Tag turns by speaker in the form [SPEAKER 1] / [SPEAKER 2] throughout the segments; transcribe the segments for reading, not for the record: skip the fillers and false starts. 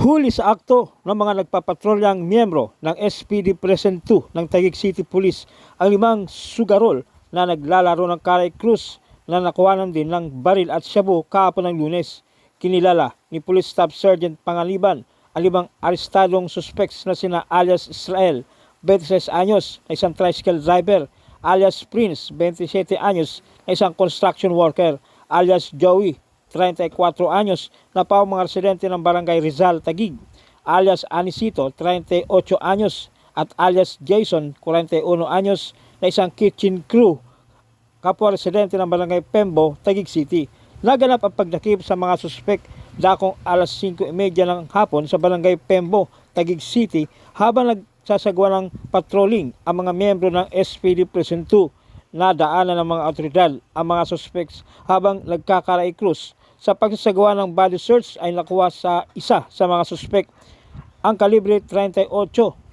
[SPEAKER 1] Huli sa akto ng mga nagpapatrolyang miyembro ng SPD Precinct 2 ng Taguig City Police ang 5 sugarol na naglalaro ng Caray Cruz na nakuhanan din ng baril at shabu kahapon ng Lunes. Kinilala ni Police Staff Sergeant Pangaliban ang 5 arestadong suspects na sina alias Israel, 26 anyos na isang tricycle driver, alias Prince, 27 anyos na isang construction worker, alias Joey, 34 anyos na pao mga residente ng Barangay Rizal, Taguig, alias Anisito, 38 anyos at alias Jason, 41 anyos na isang kitchen crew, kapwa residente ng Barangay Pembo, Taguig City. Naganap ang pagdakip sa mga suspek dakong alas 5:30 ng hapon sa Barangay Pembo, Taguig City habang nagsasagawa ng patrolling ang mga miyembro ng SPD Precinct 2. Nadaanan ng mga otoridad ang mga suspects habang nagkakaray krus. Sa pagsasagawa ng body search ay nakuha sa isa sa mga suspect ang kalibre 38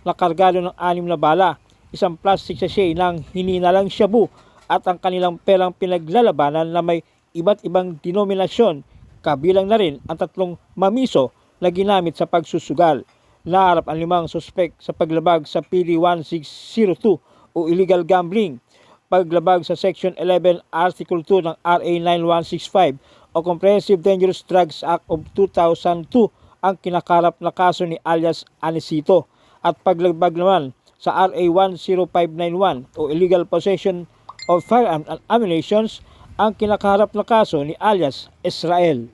[SPEAKER 1] na kargado ng 6 na bala, isang plastic sachet ng hininalang shabu at ang kanilang perang pinaglalabanan na may iba't ibang denominasyon, kabilang na rin ang 3 mamiso na ginamit sa pagsusugal. Naharap ang 5 suspect sa paglabag sa PD 1602 o illegal gambling, paglabag sa Section 11 Article 2 ng RA 9165 o Comprehensive Dangerous Drugs Act of 2002 ang kinakarap na kaso ni alias Anisito, at paglabag naman sa RA 10591 o Illegal Possession of Firearms and Ammunitions ang kinakarap na kaso ni alias Israel.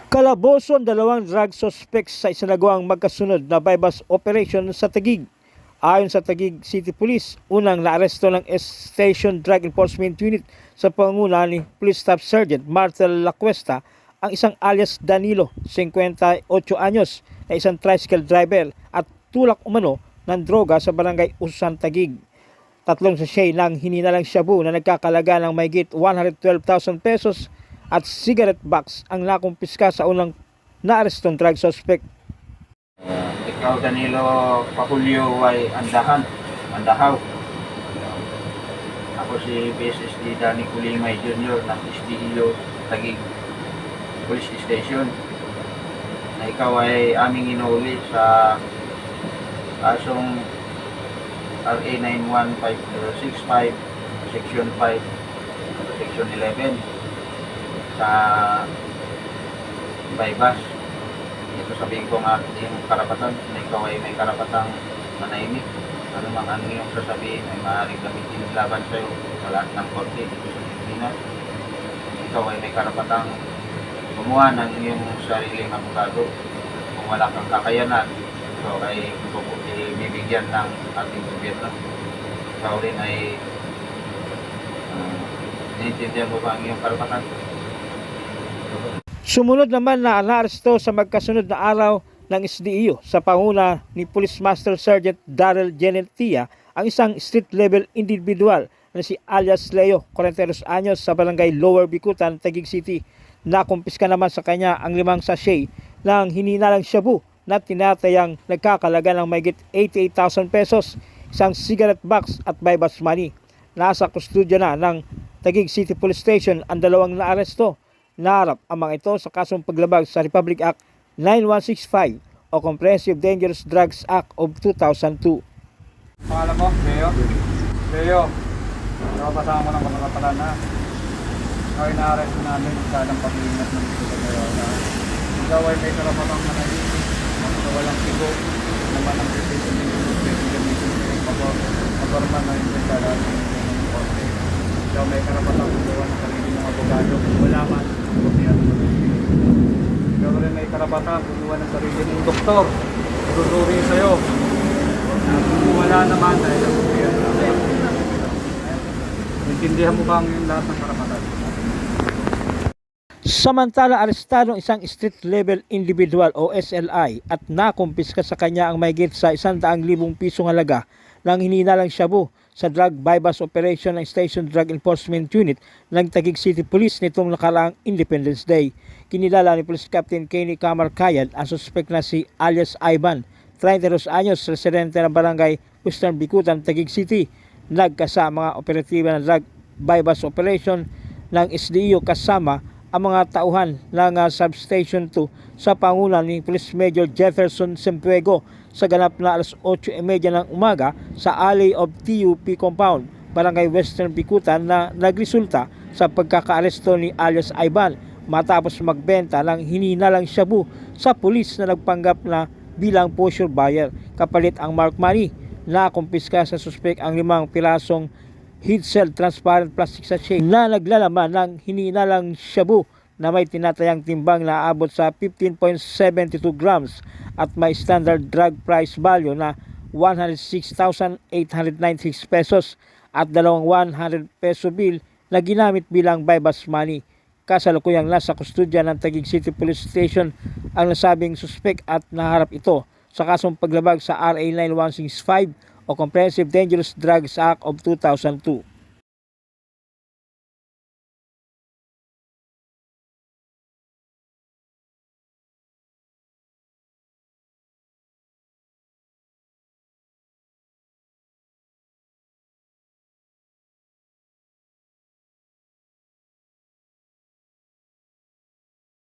[SPEAKER 1] Kalaboso ang 2 drug suspects sa isinagawang magkasunod na bypass operation sa Taguig. Ayon sa Taguig City Police, unang naaresto ng Station Drug Enforcement Unit sa pangunguna ni Police Staff Sergeant Martel Lacuesta ang isang alias Danilo, 58 anyos na isang tricycle driver at tulak umano ng droga sa Barangay Ususan, Taguig. 3 sachet ng hininalang shabu na nagkakalaga ng mahigit 112,000 pesos at cigarette box ang nakumpiska sa unang naarestong drug suspect.
[SPEAKER 2] Ikaw, Danilo Pahulio ay Andahaw. Ako si BSSD Danny Kulimay Jr. ng SDIO Taguig Police Station. Na ikaw ay aming inuuli sa kasong RA 91565 Section 5 Section 11 sa bypass. Ito sabihin ko nga yung karapatan na ikaw ay may karapatang manahimik. Ano mang ang iyong sasabihin ay maaaring gamitin laban sa iyo sa lahat ng korte dito sa Pilipinas. Ikaw ay may karapatang gumawa ng iyong sariling abogado. Kung wala kang kakayanan, ikaw ay bibigyan ng ating gobyerno. Ikaw rin ay naiintindihan mo ba ang iyong karapatan?
[SPEAKER 1] Sumunod naman na naaresto sa magkasunod na araw ng SDIO sa panguna ni Police Master Sergeant Daryl Genetia ang isang street-level individual na si alias Leo, 42 anyos sa Barangay Lower Bicutan, Taguig City. Nakumpiska naman sa kanya ang 5 sachet ng hininalang shabu na tinatayang nagkakalaga ng mahigit 88,000 pesos, isang cigarette box at bypass money. Nasa kustudya na ng Taguig City Police Station ang 2 naaresto. Naharap ang mga ito sa kasong paglabag sa Republic Act 9165 o Comprehensive Dangerous Drugs Act of 2002.
[SPEAKER 2] Pangalan mo? Leo. Nakapasama mo ng kapatalan na. Ikaw ay na-arrest namin sa ng pag-iingat ng dito sa ngayon. Ikaw ay may karapatang manahimik, walang sigo, naman ang decision ng gamitin sa iyong pag-orman na yung pagkalaan ng korte. Ikaw may karapatang gumawa ng sarili ng abogado kung wala man. Ikaw rin may karapatang gumawa ng sarili ng doktor. Tuturi sa'yo. Kung wala naman dahil ang gobyerno. Intindihan mo ba ang lahat ng karapatan?
[SPEAKER 1] Samantala, arestado ang isang street-level individual o SLI at nakumpiska sa kanya ang mahigit sa 100,000 pisong halaga ng hininalang shabu sa drug bypass operation ng Station Drug Enforcement Unit ng Taguig City Police nitong nakaraang Independence Day. Kinilala ni Police Captain Kenny Camarcayan ang suspect na si alias Ivan, 32 anyos, residente ng Barangay Western Bicutan, Taguig City. Nagkasama mga operatiba ng drug bypass operation ng SDIO kasama ang mga tauhan ng Substation 2 sa pangunan ni Police Major Jefferson Sempuego sa ganap na alas 8:30 ng umaga sa alley of TUP Compound, Barangay Western Bikutan na nagresulta sa pagkakaaresto ni alias Ivan matapos magbenta ng hininalang shabu sa pulis na nagpanggap na bilang posture buyer. Kapalit ang mark money. Nakumpiska sa suspek ang 5 pirasong heat-sealed transparent plastic sachet na naglalaman ng hininalang shabu na may tinatayang timbang na aabot sa 15.72 grams at may standard drug price value na 106,896 pesos at 2 100 peso bill na ginamit bilang bypass money. Kasalukuyang nasa kustodya ng Taguig City Police Station ang nasabing suspek at naharap ito sa kasong paglabag sa RA 9165 o Comprehensive Dangerous Drugs Act of 2002.